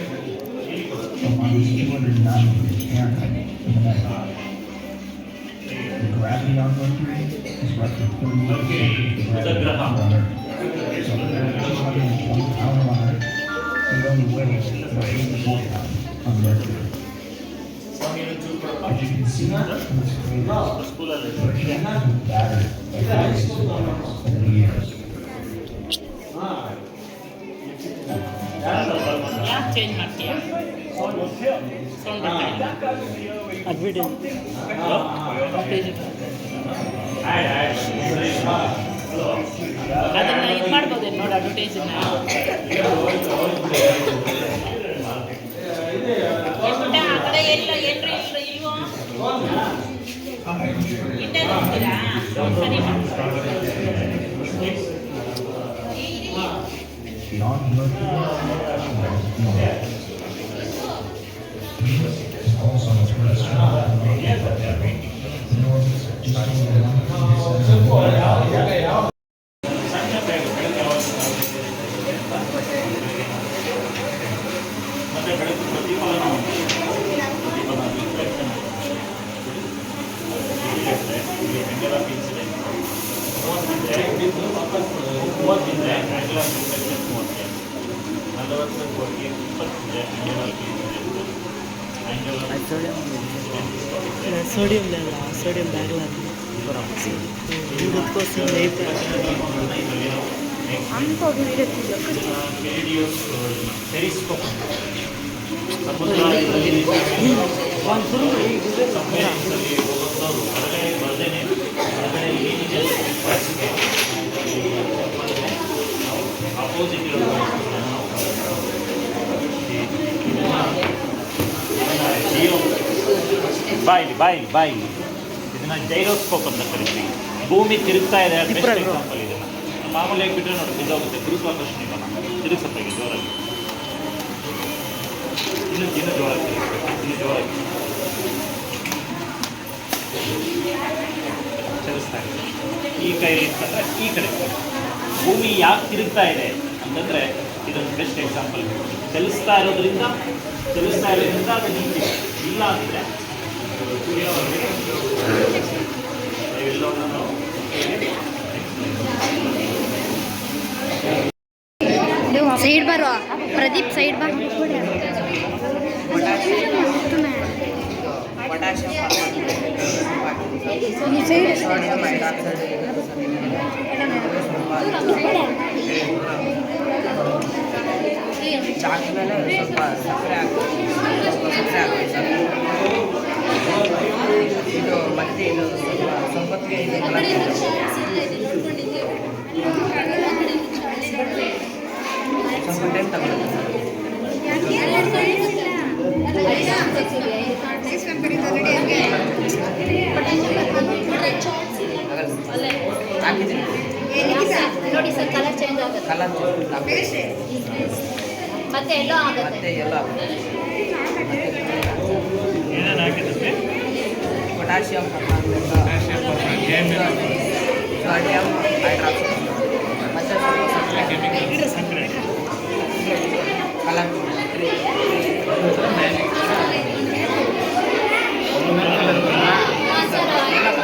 ಕೊಡು. On this 209 Fahrenheit for the next the gravity on Mercury is roughly 38% of the gravity on Earth. So there's 220 pounds on Earth, the only way is 84 pounds on Mercury. As you can see, it was created ಸ್ಕೂಲಲ್ಲಿ battered by millions of dollars over the years. ಯಾಕೆ change ಮಾಡ್ತೀಯಾ? Sound ಅದನ್ನ ಇದು ಮಾಡ್ಬೋದೇನು ನೋಡಿ, ಅಡ್ವರ್ಟೈಸನ್ನ ಆ ಕಡೆ ಎಲ್ಲ ಏನ್ರಿ ಇಲ್ವೋ ಇಟ್ಟೇ ನೋಡ್ತೀರಾ? ಸರಿ Beyond Mercury is also a very strong in orbit just over 1.7 ಮತ್ತೆ ಬೆಳಕು ಪ್ರತಿಫಲನ ಉಂಟು. ಪ್ರತಿಫಲನ reflection angle of incidence 30 angle of reflection 30, 40, 20 angle of incidence, angle sodium లేదా సోడియం బ్యాగ్లా ఇందుకోసం ಟೆಲಿಸ್ಕೋಪ್ ಸಮುದ್ರದಲ್ಲಿ ಹೋಗೋದು ಹೊರಗಡೆ ಬರ್ದೇನೆ ಹೊರಗಡೆ ಏನಿದೆ ಅಪೋಸಿಟ್ ಇರೋ ಬಾಯಿ ಇದನ್ನ ಜೈರೋಸ್ಕೋಪ್ ಅಂತ ಕರಿತೀವಿ. ಭೂಮಿ ತಿರುಗ್ತಾ ಇದೆ, ಬೆಸ್ಟ್ ಎಕ್ಸಾಂಪಲ್ ಇದನ್ನ. ಮಾಮೂಲಿಯಾಗಿ ಬಿಟ್ಟರೆ ನೋಡಿ ಬಿದ್ದೋಗುತ್ತೆ, ಗುರುತ್ವಾಕರ್ಷಣೆ ಬಲ ತಿರುಗಿಸಪ್ಪ ಈಗ ಜೋರಾಗಿ, ಇನ್ನು ಜೋರಾಗಿ ತಿರುಗಿಸ್ಬೇಕು, ಇನ್ನು ಜೋರಾಗಿ ಚಲಿಸ್ತಾ ಇದೆ. ಈ ಕೈಲಿ ಇರ್ತಂದ್ರೆ ಈ ಕಡೆ ಭೂಮಿ ಯಾಕೆ ತಿರುಗ್ತಾ ಇದೆ ಅಂತಂದರೆ ಇದೊಂದು ಬೆಸ್ಟ್ ಎಕ್ಸಾಂಪಲ್. ಚಲಿಸ್ತಾ ಇರೋದ್ರಿಂದ ಅದು ನಿಂತಿದೆ. ಇಲ್ಲ ಅಂದರೆ ಸೈಡ್ ಬರೋ ಪ್ರದೀಪ್, ಸೈಡ್ ಬಾ. ಚಾಟ್ ಮೇಲೆ ಸ್ವಲ್ಪ ಸಕ್ಕರೆ ಹಾಕಿ ಇದು ಮತ್ತೆ ಇದು ಸ್ವಲ್ಪ ಆ ಕಡೆಯಿಂದ ಚಾರ್ಟ್ಸ್ ಇಲ್ಲ ಇದೆ ನೋಡ್ಕೊಂಡಿದ್ದೆ. ಆ ಕಡೆಯಿಂದ ಚಾರ್ಟ್ಸ್ ಇದೆ. ಸ್ವಲ್ಪ ಟೈಮ್ ತಗೊಳ್ಳುತ್ತೆ. ನೋಡಿ ಸರ್, ಕಲರ್ ಚೇಂಜ್ ಆಗುತ್ತೆ. ಕಲರ್ ಮತ್ತೆ ಎಲ್ಲೋ ಆಗುತ್ತೆ. ಮತ್ತೆ ಎಲ್ಲ ಪೊಟ್ಯಾಷಿಯಂ ಸೋಡಿಯಂ ಹೈಡ್ರಾಕ್ಸೈಡ್ ಮತ್ತೆ ಸಕ್ಕರೆ ಕಲರ್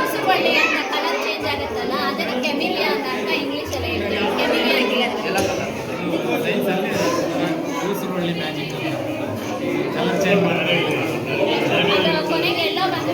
ಉಸಿರುವಳ್ಳಿ ಅಂತ ಕಲರ್ ಚೇಂಜ್ ಆಗುತ್ತಲ್ಲ, ಅದಕ್ಕೆ ಕೆಮಿಲಿಯಾ ಅಂತ ಇಂಗ್ಲೀಷಲ್ಲಿ ಹೇಳ್ತಾರೆ. ಕೆಮಿಲಿಯಾ ಎಲ್ಲ ಕಲರ್ ಕೊನೆಗೆ ಎಲ್ಲ ಬಂದು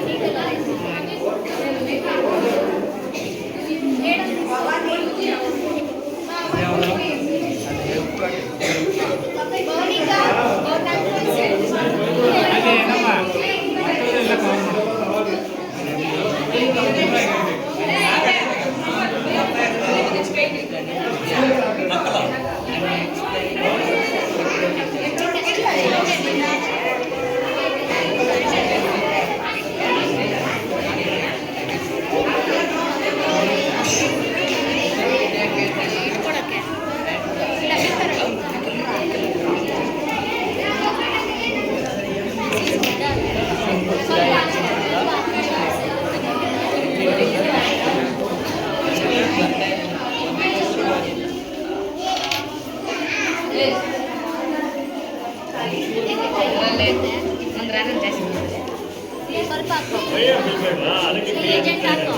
ಸ್ವಲ್ಪ ಏಜೆಂಟ್ ಹಾಕೋ,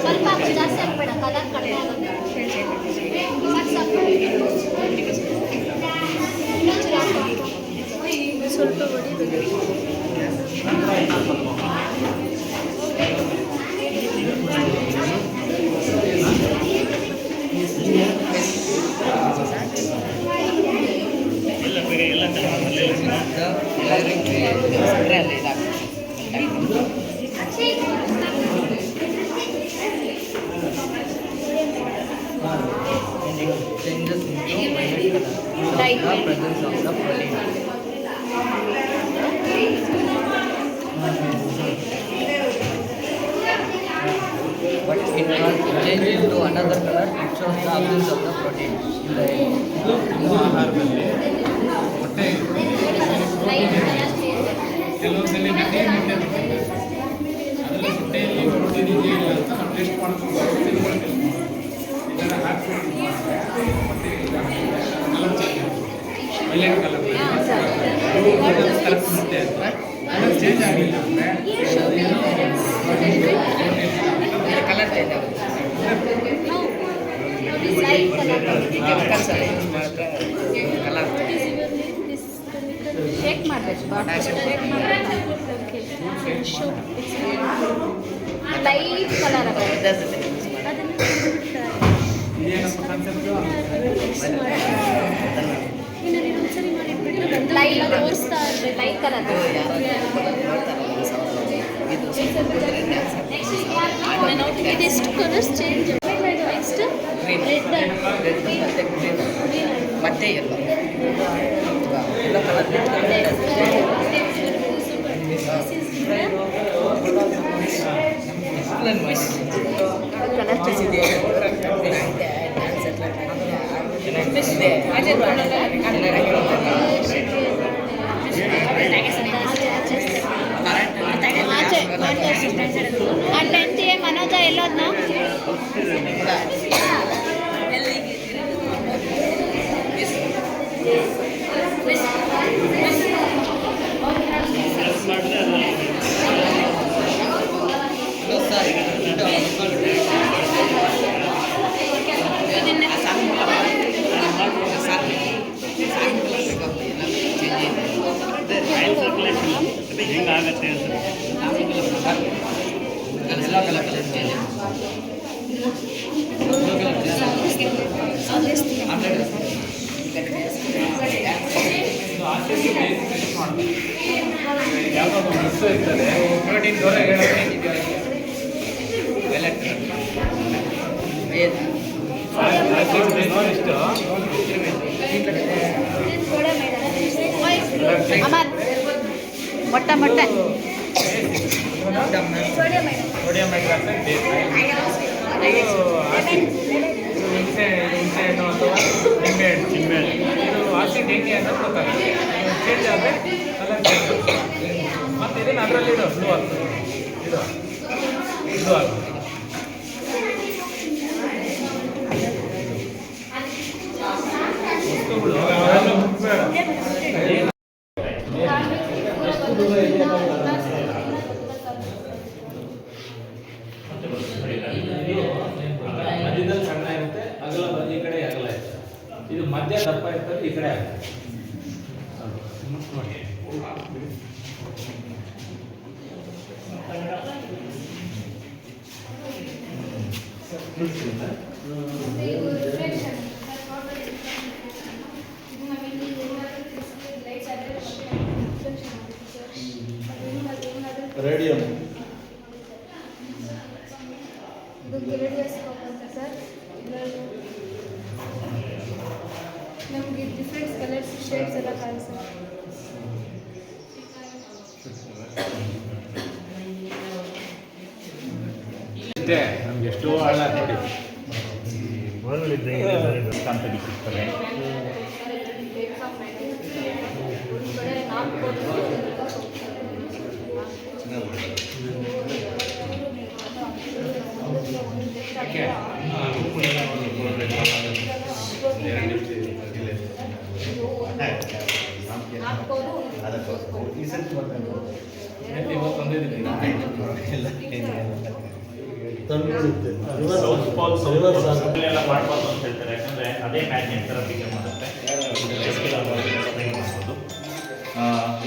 ಸ್ವಲ್ಪ ಹಾಕು, ಜಾಸ್ತಿ ಹಾಕ್ಬೇಡ, ಕಲರ್ ಕಡಿಮೆ ಆಗುತ್ತೆ. ಸ್ವಲ್ಪ ಹೊಡಿಬೇಕು. changes into violet color. The presence of the protein. But it was changed into another color. It shows the absence of the protein in the ಕೆಲವೊಂದ್ಸಲಿ ನಟೇ ಮುಟ್ಟೆ ಅದರಲ್ಲಿ ಹೊಟ್ಟೆಯಲ್ಲಿ ಪ್ರೋಟೀನ್ ಇದೆಯೇ ಇಲ್ಲ ಅಂತ ನಾವು ಟೆಸ್ಟ್ ಮಾಡ್ಕೊಂಡು ಇದನ್ನು ಹಾಕ್ಕೊಂಡು ಹೊಟ್ಟೆ colour change violet colour colour ಮುಟ್ಟೆ ಅಂತ ಕಲರ್ ಚೇಂಜ್ ಆಗಿಲ್ಲ ಅಂದರೆ ಕಲರ್ ಚೇಂಜ್ ಆಗುತ್ತೆ. ಕಲರ್ ಶೇಕ್ ಮಾಡಬೇಕು, ಲೈಟ್ ಕಲರ್ ಇದೇನಪ್ಪ ಕಾನ್ಸೆಪ್ಟು ಲೈಟ್ ತೋರಿಸ್ತಾ ಇದ್ರೆ ಲೈಟ್ ಕಲರ್. ಇದೆಷ್ಟು ಕಲರ್ಸ್ ಚೇಂಜ್. ನೆಕ್ಸ್ಟ್ ಮತ್ತೆ ಎಲ್ಲ ಕಲರ್ ಆ 10th ಮನೋಜ ಎಲ್ಲೋದ್ನ ಹಿಂಗಾಗತ್ತೆ ಅಂತ ಎಲ್ಲ ಕಲರ್ ಚೇಂಜ್ ಯಾವುದೋ ಒಂದು ವಸ್ತು ಇರ್ತದೆ ಪ್ರೋಟೀನ್ ದೂರ ಹೇಳೋದು ಅಮರ್ ಮೊಟ್ಟೆ ಮೊಟ್ಟೆ ಸೋಡಿಯಂ ಹೈಡ್ರಾಕ್ಸೈಡ್ ಹುಣಸೆ ಹಣ್ಣು ಅಥವಾ ನಿಂಬೆಹಣ್ಣು ಇದು ಆಸಿಡ್ ಹೆಂಗೆ ಅನ್ನೋದು ಗೊತ್ತಾಗುತ್ತೆ. ಚೇಂಜ್ ಆದರೆ ಕಲರ್ ಚೇಂಜ್ ಮತ್ತು ಇದನ್ನು ಅದರಲ್ಲಿ ಇಡೋ ಬ್ಲೂ ಆಗ್ತದೆ. ಇದು ಆಗ್ತದೆ. ಮಧ್ಯದಲ್ಲಿ ಸಣ್ಣ ಇರುತ್ತೆ, ಅಗಲ ಈ ಕಡೆ ಅಗಲ ಇರುತ್ತೆ. ಇದು ಮಧ್ಯ ದಪ್ಪ ಇರ್ತದೆ, ಈ ಕಡೆ ಆಗುತ್ತೆ. ರೇಡಿಯಂ ಇದು ಗೆರಡಿಯೋಸ್ಕೋಪ್ ಅಂತ ಸರ್. ಇದರಲ್ಲಿ ನಮಗೆ ಡಿಫ್ರೆಂಟ್ ಕಲರ್ಸ್ ಶೇಡ್ಸ್ ಎಲ್ಲ ಕಾಣಿಸುತ್ತೆ. ನಮ್ಗೆ ಎಷ್ಟೋ ಆಳ ನೋಡಿ ಕಾಂತಲ್ಲಿ ಸಿಗ್ತದೆ. ಎಲ್ಲ ಮಾಡಬಾರ್ದು ಅಂತ ಹೇಳ್ತಾರೆ, ಯಾಕಂದರೆ ಅದೇ ಮ್ಯಾಗ್ನೆಟ್ ಥರ ಬಿಹೇವ್ ಮಾಡುತ್ತೆ.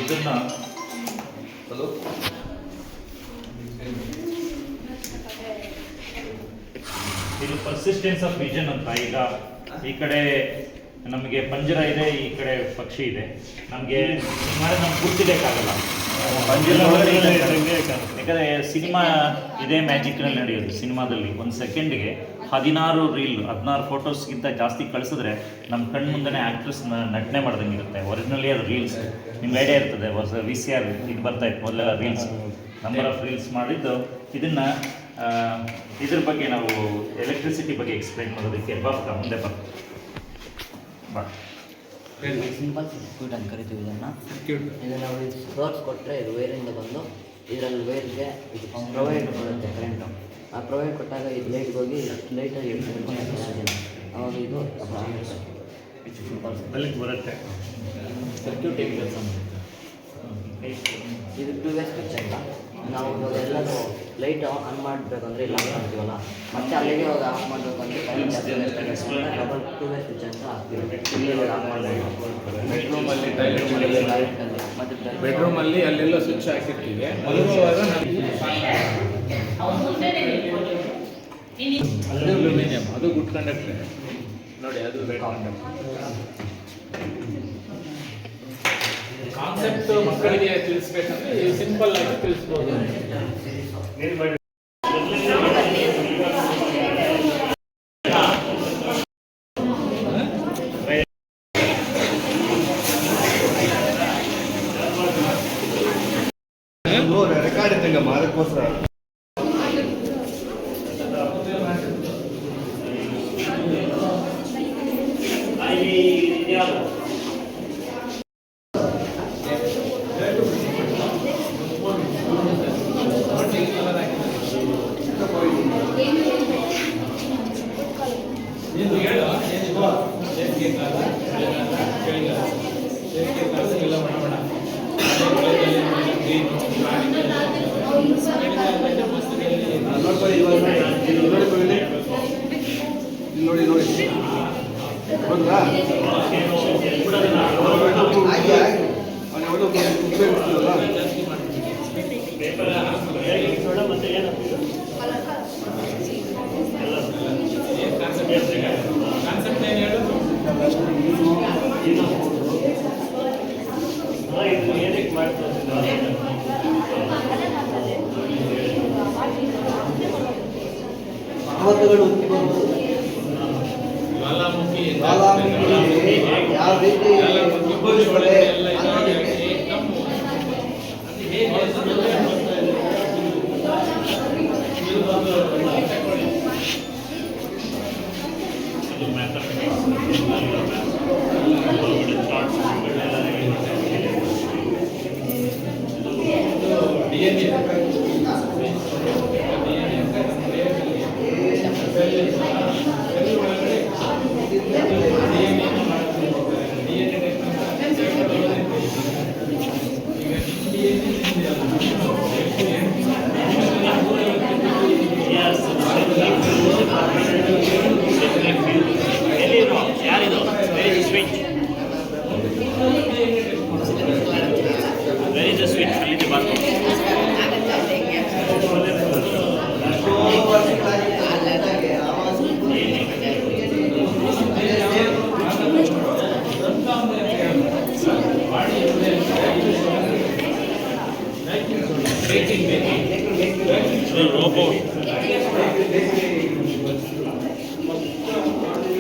ಇದನ್ನು ಇದು ಪರ್ಸಿಸ್ಟೆನ್ಸ್ ಆಫ್ ವಿಷನ್ ಅಂತ. ಈಗ ಈ ಕಡೆ ನಮಗೆ ಪಂಜರ ಇದೆ, ಈ ಕಡೆ ಪಕ್ಷಿ ಇದೆ. ನಮಗೆ ಮಾಡಿ ನಮ್ಗೆ ಗುರ್ತಿಡೋಕ್ಕಾಗಲ್ಲ ಪಂಜರ ಒಳಗಡೆ. ಯಾಕಂದರೆ ಸಿನಿಮಾ ಇದೇ ಮ್ಯಾಜಿಕ್ನಲ್ಲಿ ನಡೆಯೋದು. ಸಿನಿಮಾದಲ್ಲಿ ಒಂದು ಸೆಕೆಂಡ್ಗೆ 16 ರೀಲ್ 16 ಫೋಟೋಸ್ಗಿಂತ ಜಾಸ್ತಿ ಕಳಿಸಿದ್ರೆ ನಮ್ಮ ಕಣ್ಣು ಮುಂದೆ ಆ್ಯಕ್ಟ್ರೆಸ್ ನಟನೆ ಮಾಡ್ದಂಗೆ ಇರುತ್ತೆ. ಒರಿಜಿನಲಿ ಅದು ರೀಲ್ಸ್ ನಿಮ್ಗೆ ಐಡಿಯಾ ಇರ್ತದೆ. VCR ಇದು ಬರ್ತಾಯಿತ್ತು ಮೊದಲೆಲ್ಲ ರೀಲ್ಸ್, ನಂಬರ್ ಆಫ್ ರೀಲ್ಸ್ ಮಾಡಿದ್ದು. ಇದನ್ನು ಇದ್ರ ಬಗ್ಗೆ ನಾವು ಎಲೆಕ್ಟ್ರಿಸಿಟಿ ಬಗ್ಗೆ ಎಕ್ಸ್ಪ್ಲೈನ್ ಮಾಡೋದಕ್ಕೆ ಮುಂದೆ ಬಾ. ಸಿಂಪಲ್ ಸರ್ಕ್ಯೂಟ್ ಅಂತ ಕರಿತೀವಿ ಇದನ್ನು. ನಾವು ಸೋರ್ಸ್ ಕೊಟ್ಟರೆ ಇದು ವೇರಿಂದ ಬಂದು ಇದರಲ್ಲಿ ವೇರ್ಗೆ ಇದು ಪ್ರೊವೈಡ್ ಬರುತ್ತೆ ಕರೆಂಟು. ಆ ಪ್ರೊವೈಡ್ ಕೊಟ್ಟಾಗ ಇದು ಲೈಟ್ಗೆ ಹೋಗಿ ಲೈಟಾಗಿ ಹಿಡ್ಕೊಂಡು ಅವಾಗ ಇದು ಬೆಳಗ್ಗೆ ಬರುತ್ತೆ. ಸರ್ಕ್ಯೂಟ್ ಹೇಗೆ ಕೆಲಸ ಮಾಡುತ್ತೆ? ಇದು 2 ವೇ ಸ್ವಿಚ್ ಅಂತ. ನಾವು ಇವಾಗ ಎಲ್ಲರೂ ಲೈಟ್ ಆನ್ ಮಾಡಬೇಕಂದ್ರೆ ಇಲ್ಲ ಆನ್ ಮಾಡ್ತೀವಲ್ಲ, ಮತ್ತೆ ಅಲ್ಲಿಗೆ ಇವಾಗ ಆಫ್ ಮಾಡಬೇಕಂದ್ರೆ ಕರೆಂಟ್ ಜಾಸ್ತಿ ಡಬಲ್ 2 ವೇ ಸ್ವಿಚ್ ಅಂತ ಹಾಕ್ತೀವಿ. ಇಲ್ಲಿ ಆಫ್ ಮಾಡಬೇಕು. ಬೆಡ್ರೂಮಲ್ಲಿ ಅಲ್ಲೆಲ್ಲ ಸ್ವಿಚ್ ಹಾಕಿರ್ತೀವಿ. ಮಲಗುವಾಗ ಅಲ್ಯೂಮಿನಿಯಂ ಅದು ಗುಡ್ ಕಂಡಕ್ಟರ್ ನೋಡಿ, ಅದು ರೆಡ್ ಕಂಡಕ್ಟರ್. ಕಾನ್ಸೆಪ್ಟ್ ಮಕ್ಕಳಿಗೆ ತಿಳಿಸ್ಬೇಕಂದ್ರೆ ಸಿಂಪಲ್ ಆಗಿ ತಿಳಿಸ್ಬೋದು. ರೆಕಾರ್ಡ್ ಇದ್ದಂಗೆ ಮಾರಕ್ಕೋಸ್ಕರ ನೋಡಿ ನೋಡಿ ಹೌದಾ? ಕಾನ್ಸೆಪ್ಟ್ ಏನು ಹೇಳು? ಏನಕ್ಕೆ ಮಾಡ್ತಾರೆ? ಪರ್ವತಗಳು ಉಕ್ಕಿ ಬರುವುದು, ಜ್ವಾಲಾಮುಖಿ ಯಾವ ರೀತಿ ಉದ್ಭವಿಸುತ್ತದೆ ಅನ್ನೋದಕ್ಕೆ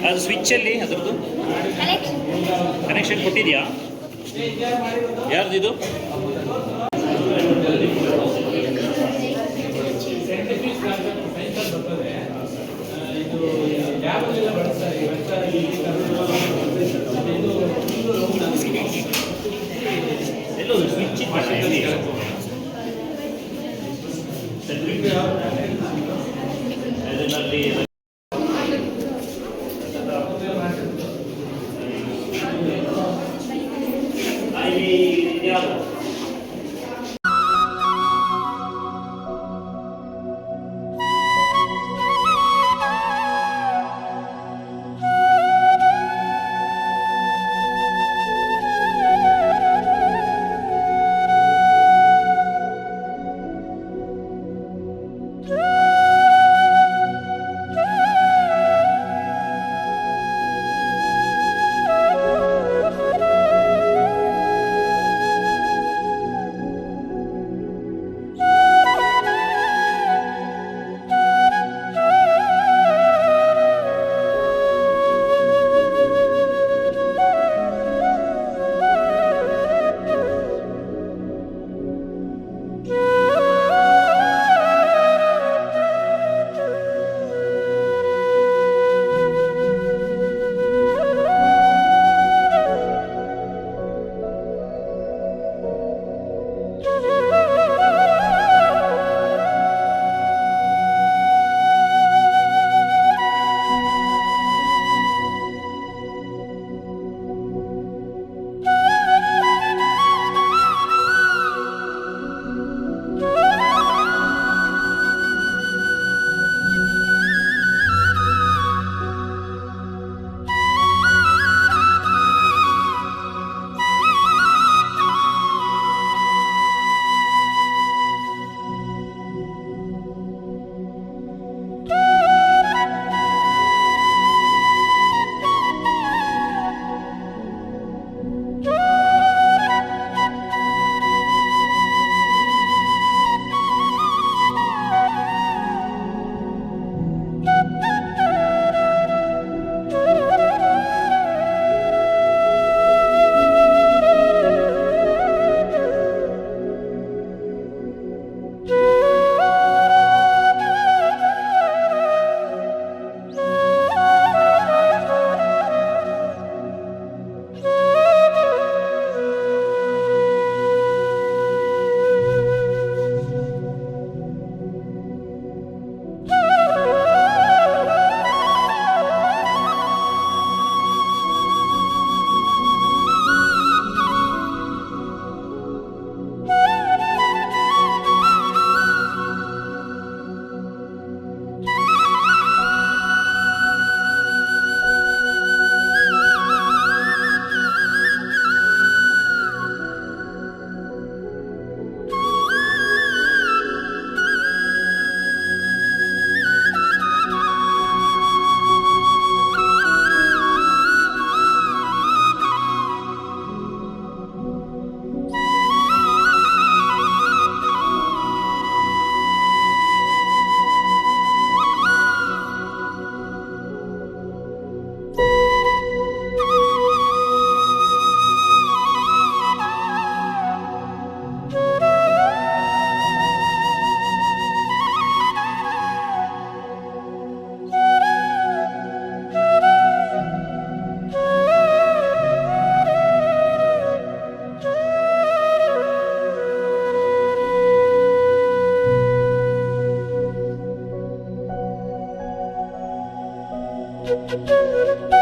ಅದು ಸ್ವಿಚ್ಚಲ್ಲಿ ಅದರದ್ದು ಕನೆಕ್ಷನ್ ಕೊಟ್ಟಿದೆಯಾ? ಯಾರ್ದಿದು? ಎಲ್ಲೋ ಸ್ವಿಚ್ ಅದರಲ್ಲಿ ಸರ್